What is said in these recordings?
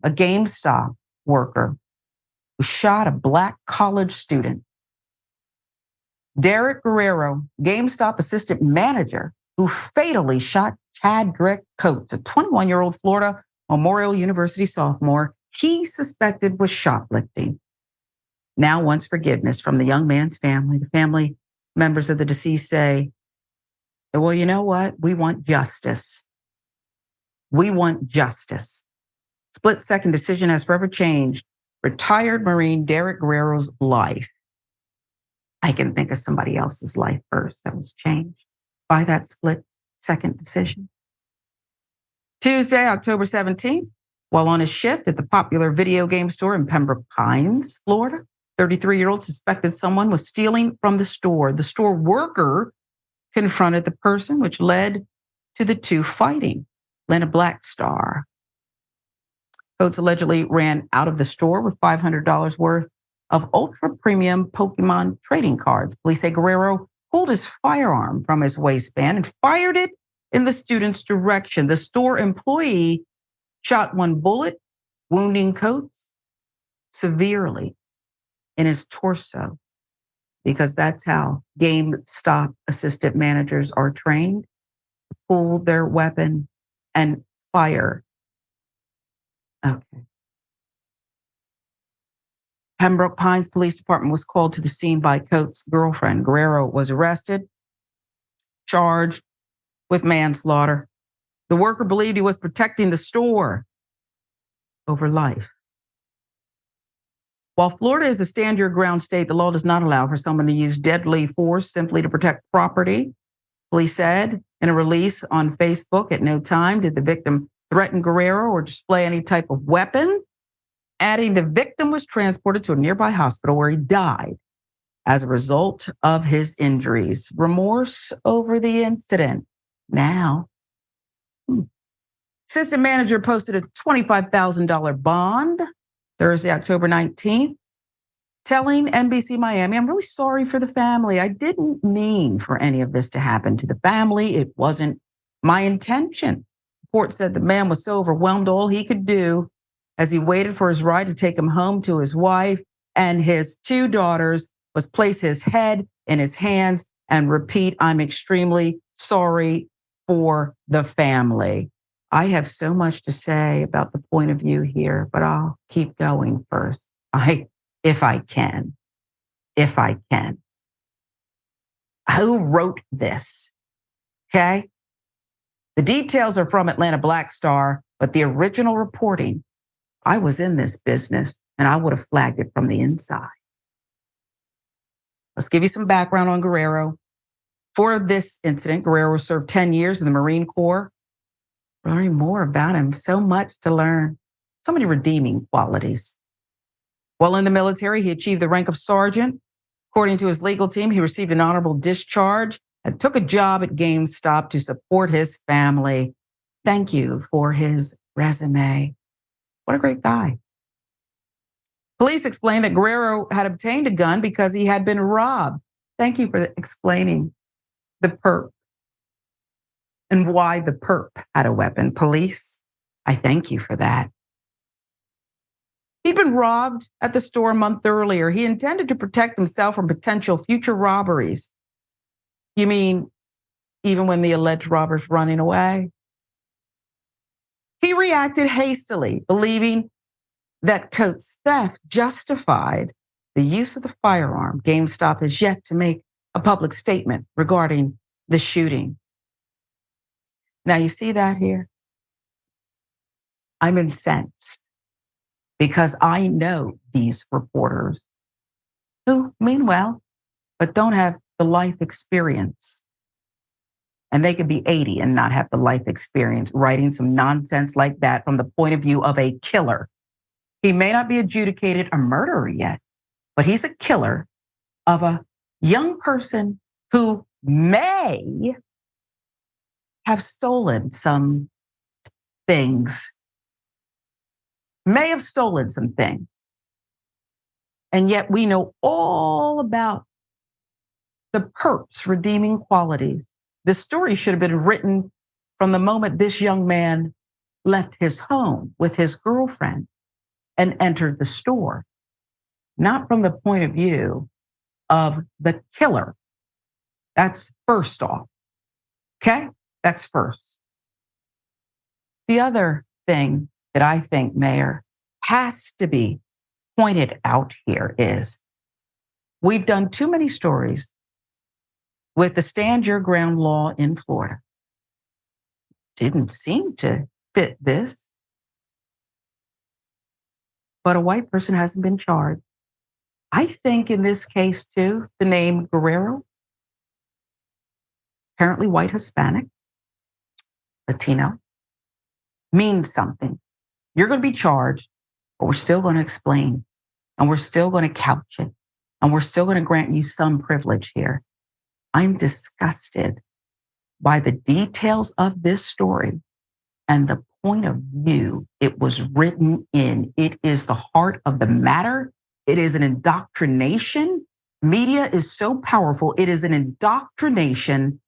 a GameStop worker who shot a black college student. Derrick Guerrero, GameStop assistant manager, who fatally shot Chadrick Coats, a 21-year-old Florida Memorial University sophomore he suspected was shoplifting, now wants forgiveness from the young man's family. The family members of the deceased say, well, you know what? We want justice. We want justice. Split-second decision has forever changed retired Marine Derrick Guerrero's life. I can think of somebody else's life first that was changed by that split-second decision. Tuesday, October 17th, while on his shift at the popular video game store in Pembroke Pines, Florida, 33-year-old suspected someone was stealing from the store. The store worker confronted the person, which led to the two fighting. Lena Blackstar. Coats allegedly ran out of the store with $500 worth of ultra-premium Pokémon trading cards. Police say Guerrero pulled his firearm from his waistband and fired it in the student's direction. The store employee shot one bullet, wounding Coats severely in his torso, because that's how GameStop assistant managers are trained to pull their weapon and fire. Okay. Pembroke Pines Police Department was called to the scene by Coats' girlfriend. Guerrero was arrested, charged with manslaughter. The worker believed he was protecting the store over life. While Florida is a stand your ground state, the law does not allow for someone to use deadly force simply to protect property. Police said in a release on Facebook, at no time did the victim threaten Guerrero or display any type of weapon, adding the victim was transported to a nearby hospital where he died as a result of his injuries. Remorse over the incident. Now, assistant manager posted a $25,000 bond Thursday, October 19th, telling NBC Miami, I'm really sorry for the family. I didn't mean for any of this to happen to the family. It wasn't my intention. The report said the man was so overwhelmed, all he could do as he waited for his ride to take him home to his wife and his two daughters was place his head in his hands and repeat, I'm extremely sorry for the family. I have so much to say about the point of view here, but I'll keep going first. If I can. Who wrote this? Okay. The details are from Atlanta Blackstar, but the original reporting, I was in this business and I would have flagged it from the inside. Let's give you some background on Guerrero. For this incident, Guerrero served 10 years in the Marine Corps. Learning more about him, so much to learn, so many redeeming qualities. While in the military, he achieved the rank of sergeant. According to his legal team, he received an honorable discharge and took a job at GameStop to support his family. Thank you for his resume. What a great guy. Police explained that Guerrero had obtained a gun because he had been robbed. Thank you for explaining the perp and why the perp had a weapon. Police, I thank you for that. He'd been robbed at the store a month earlier. He intended to protect himself from potential future robberies. You mean even when the alleged robber's running away? He reacted hastily, believing that Coats' theft justified the use of the firearm. GameStop has yet to make a public statement regarding the shooting. Now, you see that here? I'm incensed because I know these reporters who mean well, but don't have the life experience. And they could be 80 and not have the life experience, writing some nonsense like that from the point of view of a killer. He may not be adjudicated a murderer yet, but he's a killer of a young person who may have stolen some things. May have stolen some things. And yet we know all about the perp's redeeming qualities. This story should have been written from the moment this young man left his home with his girlfriend and entered the store, not from the point of view of the killer. That's first off. Okay? That's first. The other thing that I think, Mayor, has to be pointed out here is we've done too many stories with the stand your ground law in Florida. Didn't seem to fit this. But a white person hasn't been charged. I think in this case, too, the name Guerrero, apparently white, Hispanic, Latino, means something. You're going to be charged, but we're still going to explain, and we're still going to couch it, and we're still going to grant you some privilege here. I'm disgusted by the details of this story and the point of view it was written in. It is the heart of the matter. It is an indoctrination. Media is so powerful. It is an indoctrination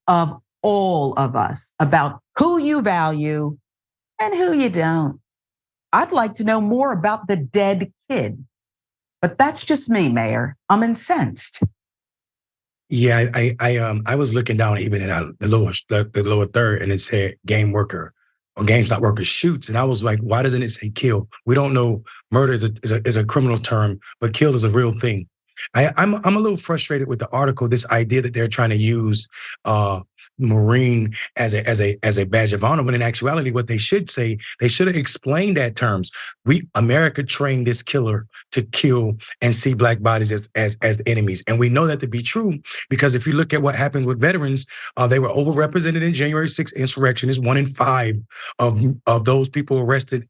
of all of us about who you value and who you don't. I'd like to know more about the dead kid, but that's just me, Mayor. I'm incensed. Yeah, I was looking down even at the lower third, and it said game worker or GameStop worker shoots, and I was like, why doesn't it say kill? We don't know murder is a criminal term, but kill is a real thing. I'm a little frustrated with the article. This idea that they're trying to use Marine as a badge of honor, when in actuality, what they should say, they should have explained that terms. America trained this killer to kill and see black bodies as enemies, and we know that to be true because if you look at what happens with veterans, they were overrepresented in January 6th insurrectionists. 1 in 5 of those people arrested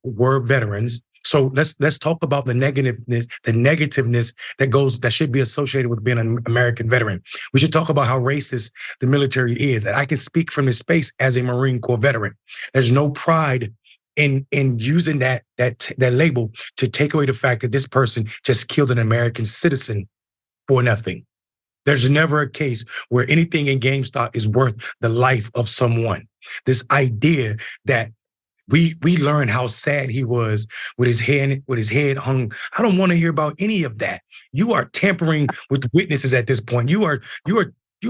were veterans. So let's talk about the negativeness that should be associated with being an American veteran. We should talk about how racist the military is. And I can speak from this space as a Marine Corps veteran. There's no pride in using that label to take away the fact that this person just killed an American citizen for nothing. There's never a case where anything in GameStop is worth the life of someone. This idea that we learned how sad he was with his head hung. I don't want to hear about any of that. You are tampering with witnesses at this point. You are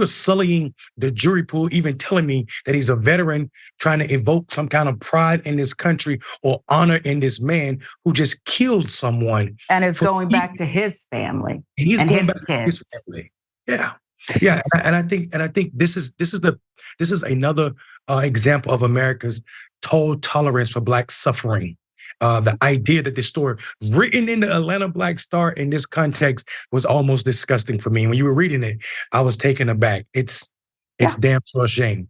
sullying the jury pool, even telling me that he's a veteran trying to evoke some kind of pride in this country or honor in this man who just killed someone. And is going back to his family And he's and going his back kids. to his family. Yeah. Yeah. And I think this is another example of America's total tolerance for Black suffering. The idea that this story written in the Atlanta Black Star in this context was almost disgusting for me. When you were reading it, I was taken aback. It's damn sure a shame.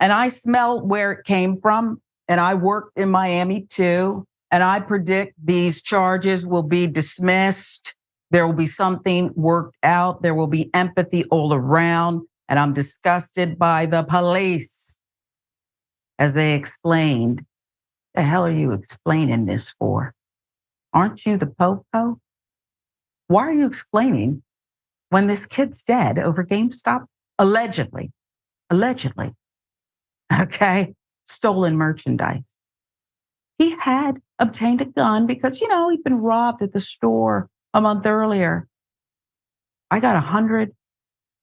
And I smell where it came from. And I worked in Miami too. And I predict these charges will be dismissed. There will be something worked out. There will be empathy all around. And I'm disgusted by the police as they explained. The hell are you explaining this for? Aren't you the popo? Why are you explaining when this kid's dead over GameStop? Allegedly. Okay? Stolen merchandise. He had obtained a gun because, he'd been robbed at the store a month earlier. I got 100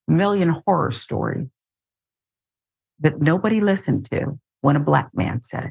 million horror stories that nobody listened to when a Black man said it.